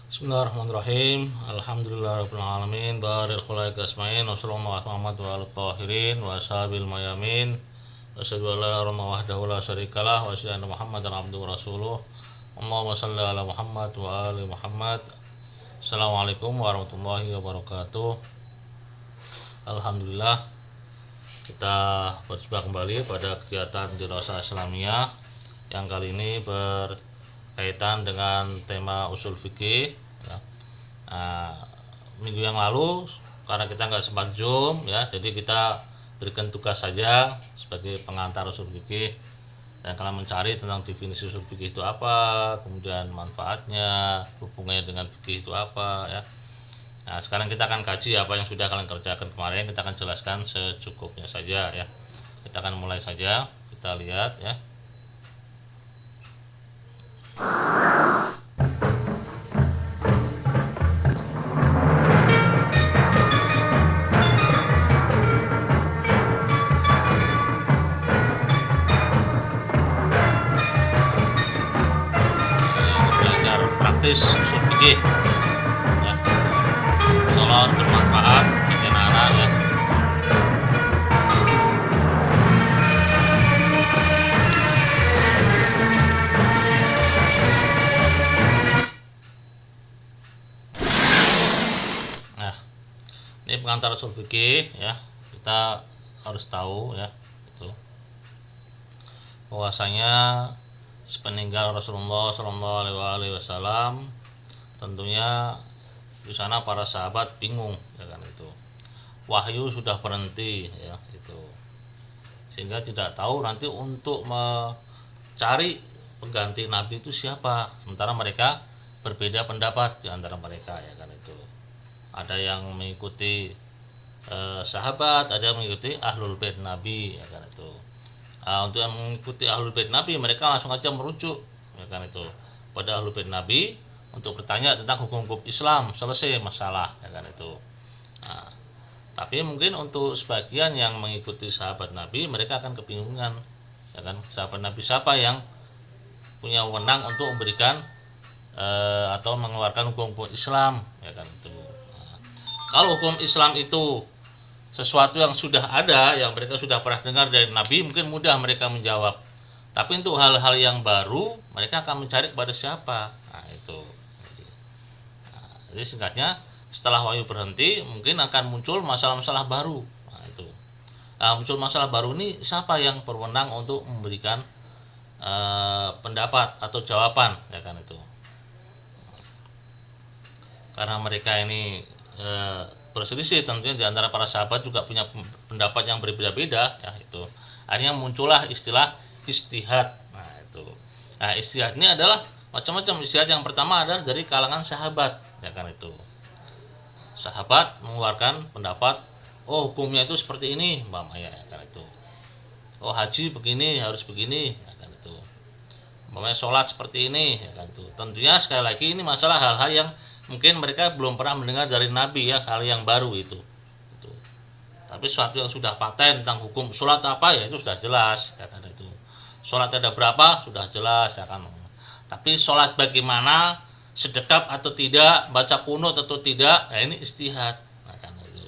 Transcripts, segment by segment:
Bismillahirrahmanirrahim. Alhamdulillahirabbil alamin. Baril khulaik asmain. Wassallallahu ala Muhammad wa ala tahirin wa ashabil mayamin. Asyhadu an la ilaha illallah wahdahu la syarikalah wa asyhadu anna Muhammadan abduhu wa rasuluh. Allahumma shalli ala Muhammad wa ali Muhammad. Assalamualaikum warahmatullahi wabarakatuh. Alhamdulillah kita berjumpa kembali pada kegiatan Dirasah Islamiyah yang kali ini berkaitan dengan tema usul fikih ya. Minggu yang lalu karena kita nggak sempat zoom ya, jadi kita berikan tugas saja sebagai pengantar usul fikih dan kalian mencari tentang definisi usul fikih itu apa, kemudian manfaatnya, hubungannya dengan fikih itu apa ya. Nah, sekarang kita akan kaji apa yang sudah kalian kerjakan kemarin, kita akan jelaskan secukupnya saja ya. Kita akan mulai saja, kita lihat ya. Belajar praktis usul fikih ya. Tolong bermanfaat bagi anak-anak ya. Nah, ini pengantar usul fikih ya. Kita harus tahu ya itu bahwasanya sepeninggal Rasulullah SAW tentunya di sana para sahabat bingung ya kan itu. Wahyu sudah berhenti ya itu. Sehingga tidak tahu nanti untuk mencari pengganti nabi itu siapa. Sementara mereka berbeda pendapat di antara mereka ya kan itu. Ada yang mengikuti sahabat, ada yang mengikuti ahlul bait nabi ya kan itu. Untuk yang mengikuti ahlul bait nabi mereka langsung aja merujuk ya kan itu pada ahlul bait nabi untuk bertanya tentang hukum-hukum Islam, selesai masalah ya kan itu. Nah, tapi mungkin untuk sebagian yang mengikuti sahabat Nabi mereka akan kebingungan ya kan, sahabat Nabi siapa yang punya wewenang untuk memberikan atau mengeluarkan hukum-hukum Islam ya kan itu. Nah, kalau hukum Islam itu sesuatu yang sudah ada, yang mereka sudah pernah dengar dari Nabi, mungkin mudah mereka menjawab. Tapi untuk hal-hal yang baru mereka akan mencari kepada siapa. Nah itu. Jadi singkatnya setelah wahyu berhenti mungkin akan muncul masalah-masalah baru. Nah, itu. Muncul masalah baru ini siapa yang berwenang untuk memberikan pendapat atau jawaban ya kan itu. Karena mereka ini berselisih tentunya di antara para sahabat juga punya pendapat yang berbeda-beda ya itu. Akhirnya muncullah istilah ijtihad. Nah, itu. Nah, ijtihad ini adalah macam-macam. Ijtihad yang pertama adalah dari kalangan sahabat ya kan itu. Sahabat mengeluarkan pendapat, oh hukumnya itu seperti ini umpamanya ya kan itu. Oh haji begini, harus begini ya kan itu. Umpamanya sholat seperti ini ya kan itu. Tentunya sekali lagi ini masalah hal-hal yang mungkin mereka belum pernah mendengar dari Nabi ya, hal yang baru itu. Tapi sesuatu yang sudah paten tentang hukum sholat apa ya itu sudah jelas ya kan itu. Sholat ada berapa sudah jelas ya kan. Tapi sholat bagaimana, sedekap atau tidak, baca kunut atau tidak, ya ini ijtihad. Nah, kan itu.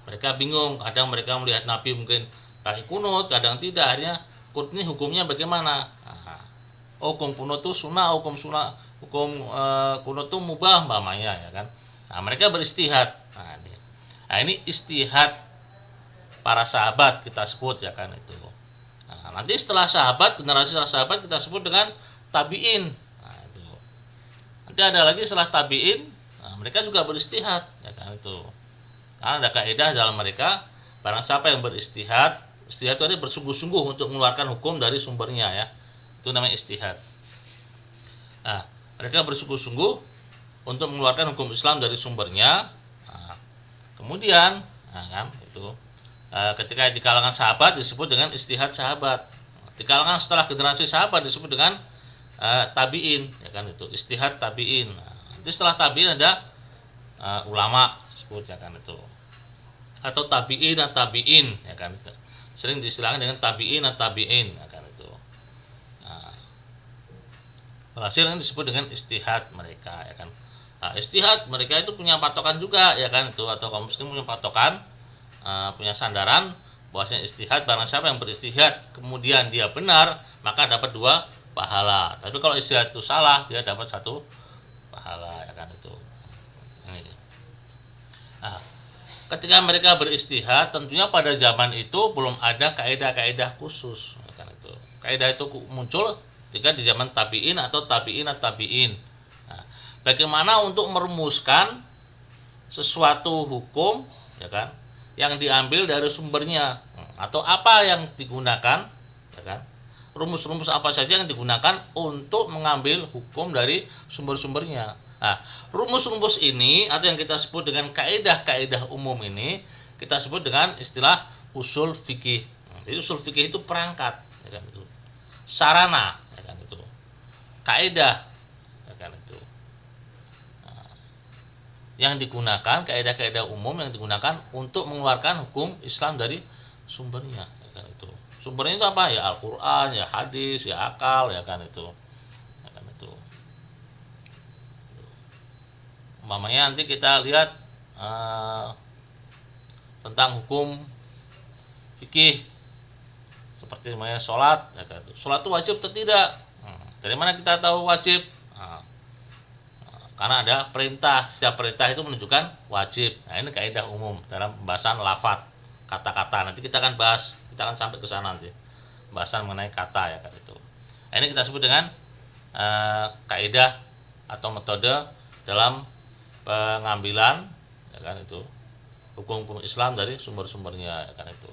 Mereka bingung, kadang mereka melihat Nabi mungkin pakai kunut, kadang tidak. Akhirnya kunut ini hukumnya bagaimana? Nah, hukum kunut itu sunnah, hukum kunut itu mubah umpamanya ya kan. Nah, mereka beristihad. Nah, ini istihad para sahabat kita sebut ya kan itu. Nah, nanti setelah sahabat, generasi setelah sahabat kita sebut dengan tabi'in. Nah, itu. Nanti ada lagi setelah tabi'in, nah, mereka juga beristihad ya kan itu. Karena ada kaidah dalam mereka, barang siapa yang beristihad, istihad itu artinya bersungguh-sungguh untuk mengeluarkan hukum dari sumbernya ya. Itu namanya istihad. Nah, mereka bersungguh-sungguh untuk mengeluarkan hukum Islam dari sumbernya. Nah, kemudian, nah kan itu ketika di kalangan sahabat disebut dengan istihad sahabat. Di kalangan setelah generasi sahabat disebut dengan tabiin, ya kan itu istihad tabiin. Nah, nanti setelah tabiin ada ulama sebut ya kan itu. Atau tabiin dan tabiin ya kan. Sering distilahkan dengan tabiin dan tabiin ya kan itu. Nah, Walhasil yang disebut dengan istihad mereka ya kan. Nah, istihad mereka itu punya patokan juga ya kan itu, atau kaum muslim punya patokan, punya sandaran bahwasanya istihad, barang siapa yang beristihad kemudian dia benar maka dapat 2 pahala. Tapi kalau istihad itu salah dia dapat 1 pahala ya kan itu. Nah, ketika mereka beristihad tentunya pada zaman itu belum ada kaidah-kaidah khusus ya kan itu. Kaidah itu muncul ketika di zaman tabi'in atau tabi'in at-tabi'in. Nah, bagaimana untuk merumuskan sesuatu hukum ya kan yang diambil dari sumbernya, atau apa yang digunakan ya kan, rumus-rumus apa saja yang digunakan untuk mengambil hukum dari sumber-sumbernya. Nah, rumus-rumus ini atau yang kita sebut dengan kaidah-kaidah umum ini kita sebut dengan istilah usul fikih. Jadi usul fikih itu perangkat ya kan itu, sarana ya kan itu, kaidah ya kan itu. Yang digunakan, kaidah-kaidah umum yang digunakan untuk mengeluarkan hukum Islam dari sumbernya ya kan itu. Sumbernya itu apa? Ya Al-Qur'an, ya hadis, ya akal ya kan itu. Ya kan itu. Umpamanya nanti kita lihat tentang hukum fikih seperti namanya sholat ya kan itu. Sholat itu wajib atau tidak? Dari mana kita tahu wajib? Karena ada perintah, setiap perintah itu menunjukkan wajib. Nah, ini kaidah umum dalam pembahasan lafadz, kata-kata. Nanti kita akan bahas, kita akan sampai ke sana nanti. Pembahasan mengenai kata ya kan itu. Nah, ini kita sebut dengan kaidah atau metode dalam pengambilan ya kan itu hukum-hukum Islam dari sumber-sumbernya ya kan itu.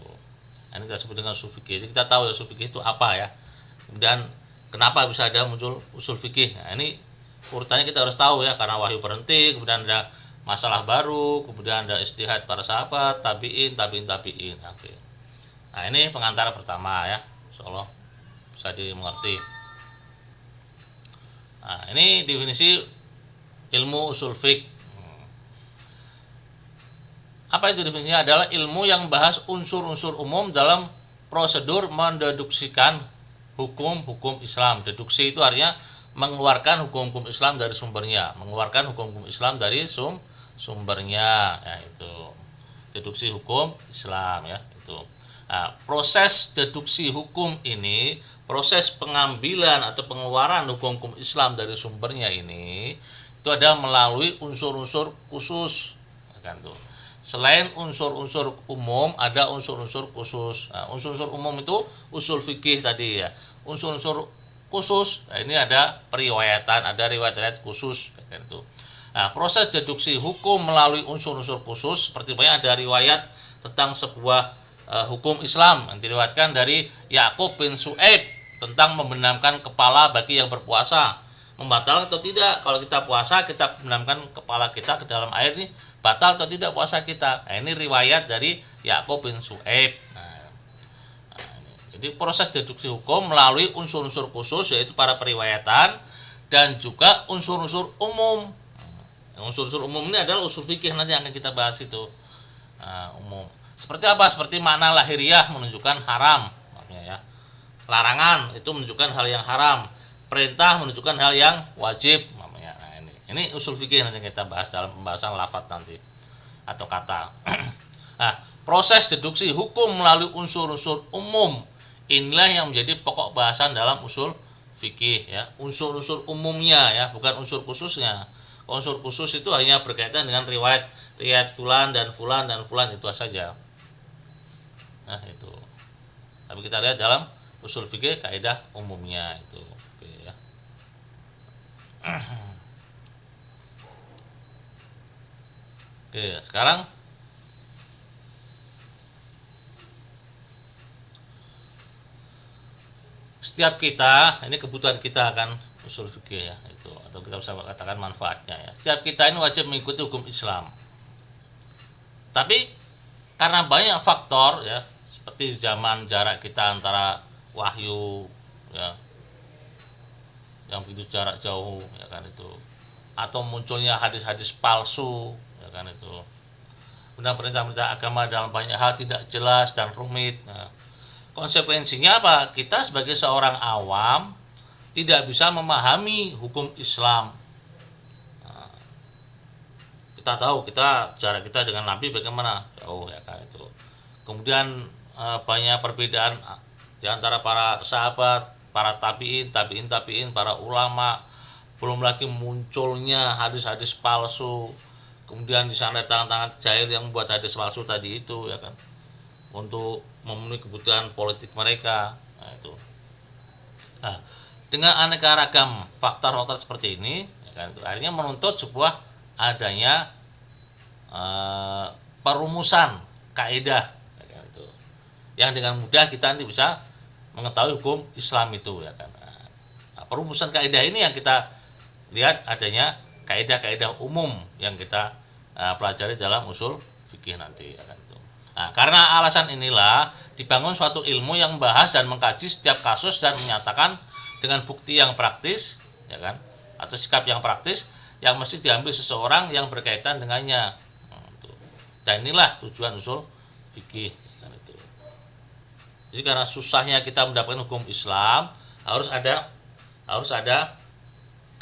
Nah, ini kita sebut dengan usul fikih. Jadi kita tahu ya usul fikih itu apa ya. Kemudian kenapa bisa ada muncul usul fikih. Nah, ini urutannya kita harus tahu ya, karena wahyu berhenti, kemudian ada masalah baru, kemudian ada istihad para sahabat, tabi'in. Oke. Nah, ini pengantara pertama ya, insyaallah bisa dimengerti. Nah, ini definisi ilmu usul fiqh. Apa itu definisinya? Adalah ilmu yang membahas unsur-unsur umum dalam prosedur mendeduksikan hukum-hukum Islam. Deduksi itu artinya mengeluarkan hukum-hukum Islam dari sumbernya, sumbernya ya itu deduksi hukum Islam ya itu. Nah, proses deduksi hukum ini, proses pengambilan atau pengeluaran hukum-hukum Islam dari sumbernya ini itu ada melalui unsur-unsur khusus kan tuh. Selain unsur-unsur umum ada unsur-unsur khusus. Nah, unsur-unsur umum itu usul fikih tadi ya. Unsur-unsur khusus, nah ini ada periwayatan, ada riwayat-riwayat khusus kayak gitu. Nah, proses deduksi hukum melalui unsur-unsur khusus seperti banyak ada riwayat tentang sebuah hukum Islam yang diriwayatkan dari Yakub bin Su'aib tentang membenamkan kepala bagi yang berpuasa. Membatalkan atau tidak? Kalau kita puasa kita benamkan kepala kita ke dalam air, nih batal atau tidak puasa kita? Nah, ini riwayat dari Yakub bin Su'aib. Jadi proses deduksi hukum melalui unsur-unsur khusus yaitu para periwayatan dan juga unsur-unsur umum. Unsur-unsur umum ini adalah usul fikih nanti yang akan kita bahas itu. Umum. Seperti apa? Seperti makna lahiriah menunjukkan haram, maknanya ya. Larangan itu menunjukkan hal yang haram. Perintah menunjukkan hal yang wajib, maknanya. Nah, ini usul fikih nanti kita bahas dalam pembahasan lafadz nanti atau kata. Nah, proses deduksi hukum melalui unsur-unsur umum inilah yang menjadi pokok bahasan dalam usul fikih ya, unsur-unsur umumnya ya, bukan unsur khususnya. Unsur khusus itu hanya berkaitan dengan riwayat fulan dan fulan dan fulan itu saja. Nah, itu. Tapi kita lihat dalam usul fikih kaidah umumnya itu. Oke ya. Oke, sekarang setiap kita, ini kebutuhan kita kan usul fikih ya itu, atau kita bisa katakan manfaatnya ya. Setiap kita ini wajib mengikuti hukum Islam. Tapi karena banyak faktor ya, seperti zaman jarak kita antara wahyu ya yang begitu jarak jauh ya kan itu, atau munculnya hadis-hadis palsu ya kan itu. Kemudian perintah-perintah agama dalam banyak hal tidak jelas dan rumit. Nah, konsekuensinya apa? Kita sebagai seorang awam tidak bisa memahami hukum Islam. Nah, kita tahu jarak kita dengan Nabi bagaimana, jauh ya kan itu. Kemudian banyak perbedaan di antara para sahabat, para tabiin, para ulama, belum lagi munculnya hadis-hadis palsu. Kemudian di sana tangan-tangan jahil yang membuat hadis palsu tadi itu ya kan, untuk memenuhi kebutuhan politik mereka. Nah, itu. Nah, dengan aneka ragam faktor-faktor seperti ini, ya kan, itu akhirnya menuntut sebuah adanya perumusan kaidah, ya kan, itu, yang dengan mudah kita nanti bisa mengetahui hukum Islam itu, ya kan. Nah, perumusan kaidah ini yang kita lihat adanya kaidah-kaidah umum yang kita pelajari dalam usul fikih nanti, ya kan, itu. Nah, karena alasan inilah dibangun suatu ilmu yang membahas dan mengkaji setiap kasus dan menyatakan dengan bukti yang praktis, ya kan, atau sikap yang praktis yang mesti diambil seseorang yang berkaitan dengannya. Dan inilah tujuan usul fikih, kan, itu. Jadi karena susahnya kita mendapatkan hukum Islam, harus ada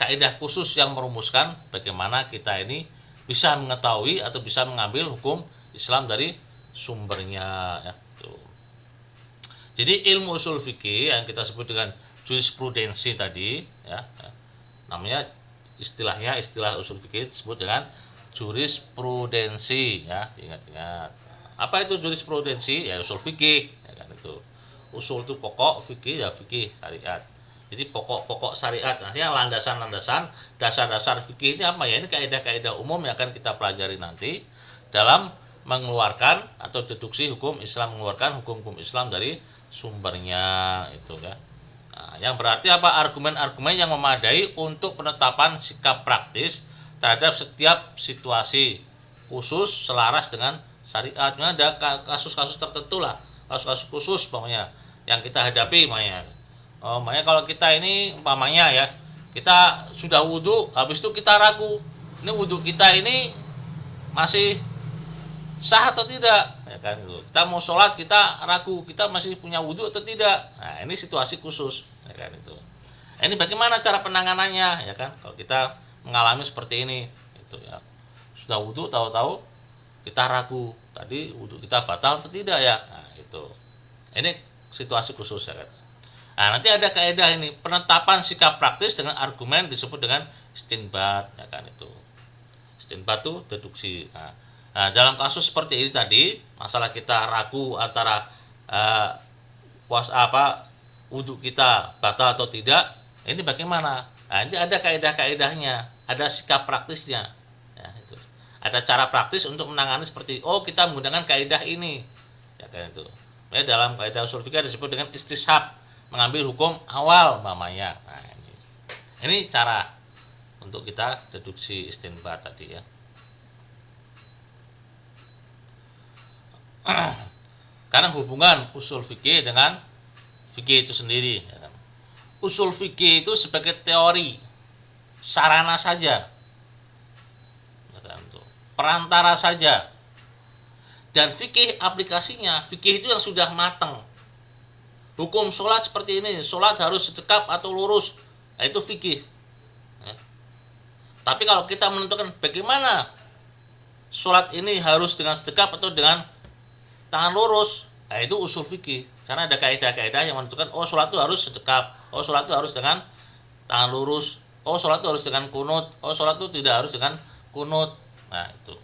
kaidah khusus yang merumuskan bagaimana kita ini bisa mengetahui atau bisa mengambil hukum Islam dari sumbernya, ya, tuh. Jadi ilmu usul fikih yang kita sebut dengan jurisprudensi tadi, ya, namanya istilah usul fikih disebut dengan jurisprudensi, ya, ingat-ingat. Apa itu jurisprudensi? Ya usul fikih, ya kan, itu. Usul itu pokok, fikih ya fikih syariat. Jadi pokok-pokok syariat, artinya landasan-landasan, dasar-dasar fikih ini apa ya? Ini kaidah-kaidah umum yang akan kita pelajari nanti dalam mengeluarkan atau deduksi hukum Islam, mengeluarkan hukum-hukum Islam dari sumbernya itu, ya. Nah, yang berarti apa? Argumen-argumen yang memadai untuk penetapan sikap praktis terhadap setiap situasi khusus selaras dengan syariat. Ada kasus-kasus tertentu lah, kasus-kasus khusus umpamanya yang kita hadapi, umpamanya kalau kita ini umpamanya ya, kita sudah wudhu, habis itu kita ragu, ini wudhu kita ini masih sah atau tidak, ya kan, kita mau sholat kita ragu, kita masih punya wudhu atau tidak. Nah, ini situasi khusus, ya kan, itu. Ini bagaimana cara penanganannya, ya kan, kalau kita mengalami seperti ini, itu, ya, sudah wudhu tahu-tahu kita ragu, tadi wudhu kita batal atau tidak, ya. Nah, itu, ini situasi khusus, ya kan. Nah, nanti ada kaidah ini, penetapan sikap praktis dengan argumen disebut dengan istinbat, ya kan, itu. Istinbat itu deduksi. Nah, dalam kasus seperti ini tadi, masalah kita ragu antara wudhu kita batal atau tidak, ini bagaimana? Nah, ini ada kaidah-kaidahnya, ada sikap praktisnya, ya, itu. Ada cara praktis untuk menangani seperti, kita menggunakan kaidah ini, ya kan, itu. Ya, dalam kaidah usul fikih disebut dengan istishab, mengambil hukum awal mamanya. Nah, ini cara untuk kita deduksi istinbat tadi, ya. Karena hubungan usul fikih dengan fikih itu sendiri, ya kan. Usul fikih itu sebagai teori, sarana saja, ya kan, perantara saja. Dan fikih aplikasinya, fikih itu yang sudah matang. Hukum sholat seperti ini, sholat harus sedekap atau lurus, nah, itu fikih, ya. Tapi kalau kita menentukan bagaimana sholat ini harus dengan sedekap atau dengan tangan lurus, nah, itu usul fikih. Karena ada kaidah-kaidah yang menentukan, sholat itu harus sedekap, sholat itu harus dengan tangan lurus, sholat itu harus dengan kunut, sholat itu tidak harus dengan kunut. Nah, itu.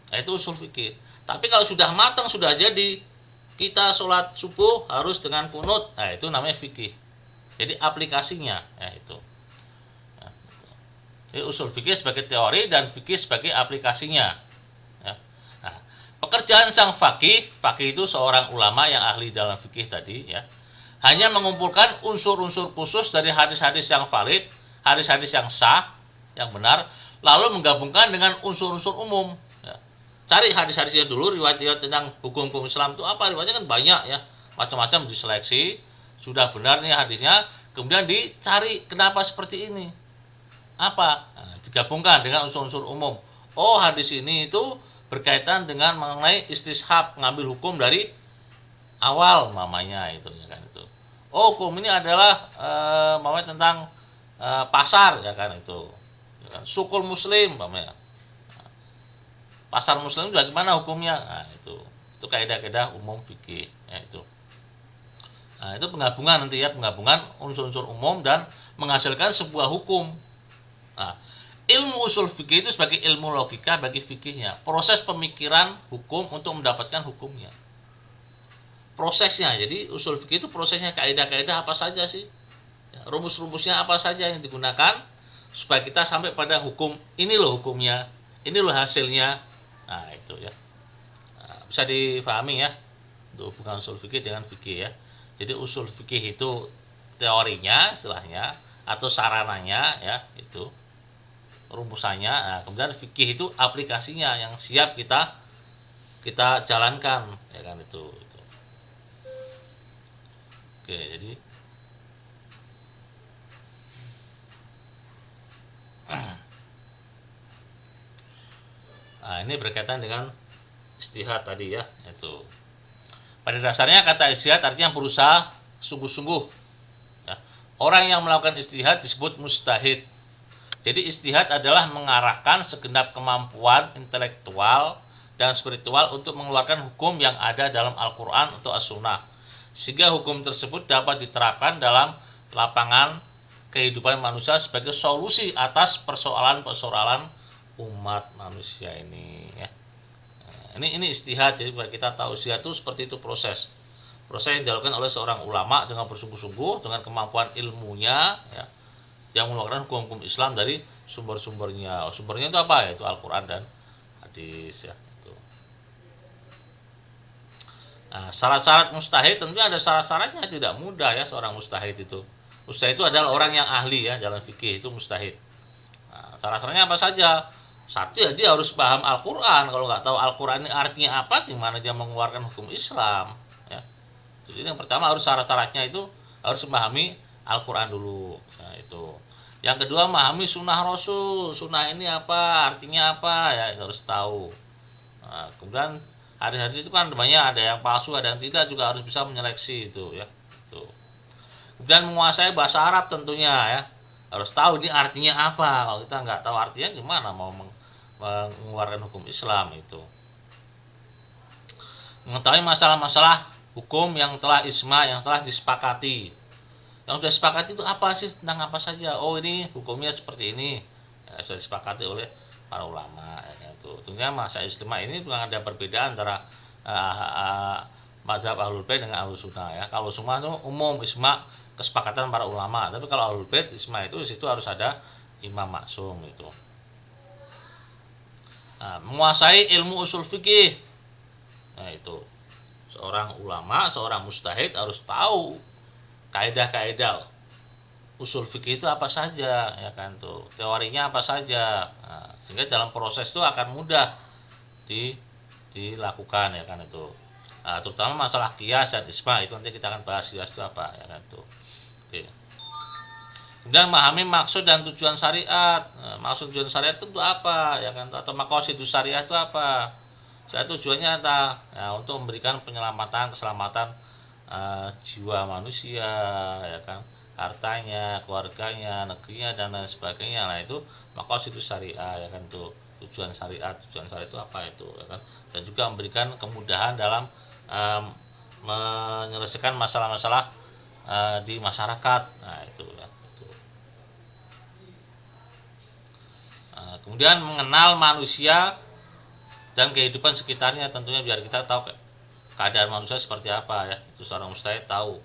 Nah, itu usul fikih. Tapi kalau sudah matang, sudah jadi, kita sholat subuh harus dengan kunut, nah, itu namanya fikih. Jadi aplikasinya, ya, itu. Nah, itu. Jadi usul fikih sebagai teori dan fikih sebagai aplikasinya. Pekerjaan sang faqih itu seorang ulama yang ahli dalam fikih tadi, ya, hanya mengumpulkan unsur-unsur khusus dari hadis-hadis yang valid, hadis-hadis yang sah, yang benar, lalu menggabungkan dengan unsur-unsur umum, ya. Cari hadis-hadisnya dulu, riwayat-riwayat tentang hukum-hukum Islam itu apa, riwayatnya kan banyak, ya, macam-macam, diseleksi, sudah benar nih hadisnya, kemudian dicari kenapa seperti ini, apa, nah, digabungkan dengan unsur-unsur umum. Hadis ini itu berkaitan dengan mengenai istishab, mengambil hukum dari awal mamanya itu, ya kan, itu. Hukum ini adalah mamanya tentang pasar, ya kan, itu, ya kan? Sukul muslim mamanya. pasar muslim juga gimana hukumnya. Nah, itu kaidah-kaidah umum fikih ya itu. Nah, itu penggabungan nanti ya, penggabungan unsur-unsur umum dan menghasilkan sebuah hukum. Nah, ilmu usul fikih itu sebagai ilmu logika bagi fikihnya, proses pemikiran hukum untuk mendapatkan hukumnya. Prosesnya, jadi usul fikih itu prosesnya, kaidah-kaidah apa saja sih? Ya, rumus-rumusnya apa saja yang digunakan supaya kita sampai pada hukum. Ini loh hukumnya, ini loh hasilnya. Nah, itu ya. Nah, bisa difahami ya, untuk hubungan usul fikih dengan fikih ya. Jadi usul fikih itu teorinya istilahnya atau sarananya ya, itu rumusannya. Nah, kemudian fikih itu aplikasinya yang siap kita jalankan ya kan itu. Oke, jadi nah, ini berkaitan dengan istihad tadi ya, itu. Pada dasarnya kata istihad artinya berusaha sungguh-sungguh. Ya. Orang yang melakukan istihad disebut mustahid. Jadi istihad adalah mengarahkan segenap kemampuan intelektual dan spiritual untuk mengeluarkan hukum yang ada dalam Al-Quran atau As-Sunnah, sehingga hukum tersebut dapat diterapkan dalam lapangan kehidupan manusia sebagai solusi atas persoalan-persoalan umat manusia ini ya. Ini istihad. Jadi kita tahu istihad itu seperti itu, proses yang dilakukan oleh seorang ulama dengan bersungguh-sungguh dengan kemampuan ilmunya ya, yang mengeluarkan hukum-hukum Islam dari sumber-sumbernya. Sumbernya itu apa? Yaitu Al-Quran dan hadis ya, itu. Nah, syarat-syarat mustahid tentunya ada syarat-syaratnya, tidak mudah ya seorang mustahid itu. Mustahid itu adalah orang yang ahli ya dalam fikih, itu mustahid. Nah, syarat-syaratnya apa saja? Satu ya, dia harus paham Al-Quran. Kalau nggak tahu Al-Quran ini artinya apa, gimana dia mengeluarkan hukum Islam ya. Jadi yang pertama harus syarat-syaratnya itu harus memahami Al-Quran dulu. Nah, itu. Yang kedua memahami sunnah Rasul. Sunnah ini apa, artinya apa ya, harus tahu. Nah, kemudian hadis-hadis itu kan banyak, ada yang palsu, ada yang tidak, juga harus bisa menyeleksi itu ya. Itu. Kemudian menguasai bahasa Arab tentunya ya, harus tahu ini artinya apa. Kalau kita nggak tahu artinya gimana mau mengeluarkan hukum Islam itu. Mengetahui masalah-masalah hukum yang telah ijma, yang telah disepakati. Yang sudah disepakati itu apa sih, tentang apa saja? Oh, ini hukumnya seperti ini ya, sudah disepakati oleh para ulama ya, itu. Tentunya masalah ijma ini memang ada perbedaan antara mazhab Ahlul Bait dengan Ahlus Sunnah ya. Kalau semua itu umum ijma, kesepakatan para ulama. Tapi kalau Ahlul Bait ijma itu di situ harus ada imam maksum itu. Nah, menguasai ilmu usul fikih. Nah, itu. Seorang ulama, seorang mustahid harus tahu kaidah-kaidah usul fikih itu apa saja ya kan tuh. Teorinya apa saja. Nah, sehingga dalam proses itu akan mudah dilakukan ya kan itu. Nah, terutama masalah qiyas dan ijma, itu nanti kita akan bahas qiyas itu apa ya kan tuh. Oke. Kemudian memahami maksud dan tujuan syariat. Nah, maksud tujuan syariat itu apa ya kan, atau maqasidus syariat itu apa? Saya tujuannya apa? Ya, untuk memberikan penyelamatan, keselamatan jiwa manusia ya kan, hartanya, keluarganya, negerinya dan lain sebagainya. Nah, itu maqasidus syariah ya kan tuh. Tujuan syariat itu apa itu ya kan? Dan juga memberikan kemudahan dalam menyelesaikan masalah-masalah di masyarakat. Nah, itu ya. Kemudian mengenal manusia dan kehidupan sekitarnya tentunya, biar kita tahu keadaan manusia seperti apa ya. Itu seorang mustahid tahu.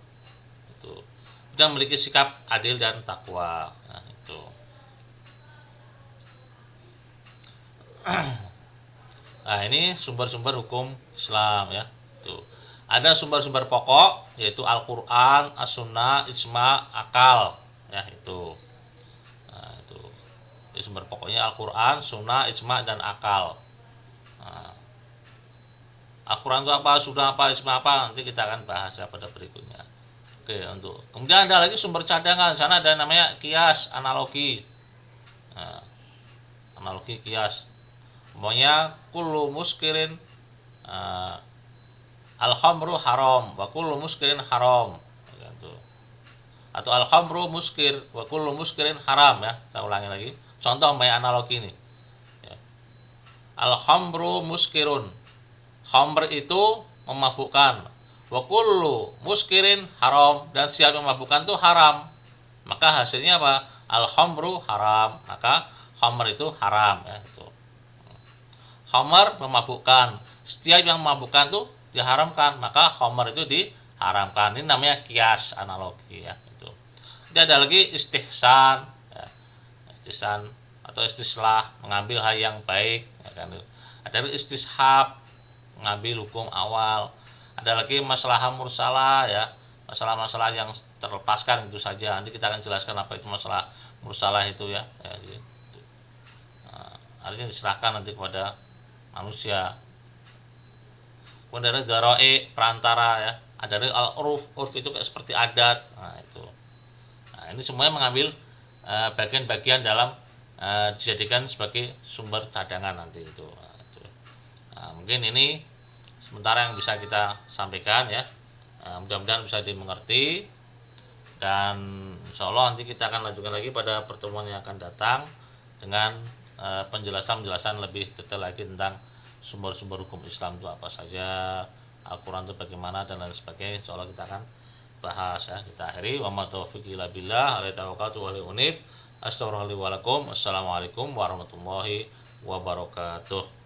Itu. Dan memiliki sikap adil dan takwa. Nah, itu. Nah, ini sumber-sumber hukum Islam ya. Itu. Ada sumber-sumber pokok yaitu Al-Qur'an, As-Sunnah, ijma, akal ya itu. Sumber pokoknya Al-Quran, Sunnah, ijma, dan akal. Nah, Al-Quran itu apa, Sunnah apa, ijma apa, nanti kita akan bahas ya pada berikutnya. Oke, untuk kemudian ada lagi sumber cadangan. Sana ada namanya kias, analogi. Nah, analogi kias. Pokoknya kullu muskirin al-khamru haram wa kullu muskirin haram. Atau al-khamru muskir wa kullu muskirin haram ya. Saya ulangi lagi. Contoh main analogi ini. Ya. al khamru muskirun, khamr itu memabukkan, wa kullu muskirin haram, dan setiap yang memabukkan itu haram. Maka hasilnya apa? Al khamru haram, maka khamr itu haram ya, itu. Khamr memabukkan, setiap yang memabukkan itu diharamkan, maka khamr itu diharamkan. Ini namanya kias, analogi ya, itu. Jadi ada lagi istihsan ya. Istihsan atau istislah, mengambil hal yang baik ya kan. Ada lagi istishab, mengambil hukum awal. Ada lagi masalah mursalah ya, masalah-masalah yang terlepaskan itu saja. Nanti kita akan jelaskan apa itu masalah mursalah itu ya, gitu. Artinya diserahkan nanti kepada manusia. Kemudian ada daroe, perantara ya. Ada al-uruf, uruf itu kayak seperti adat. Nah, itu. Nah, ini semuanya mengambil bagian-bagian dalam dijadikan sebagai sumber cadangan nanti itu. Nah, itu. Nah, mungkin ini sementara yang bisa kita sampaikan ya. Mudah-mudahan bisa dimengerti, dan insya Allah nanti kita akan lanjutkan lagi pada pertemuan yang akan datang dengan penjelasan lebih detail lagi tentang sumber-sumber hukum Islam itu apa saja, Al-Quran itu bagaimana, dan lain sebagainya. Insya Allah kita akan bahas ya. Kita akhiri, wa ma taufiqi illa billah, alaihi tawakkaltu wa alaihi unib. Assalamualaikum warahmatullahi wabarakatuh.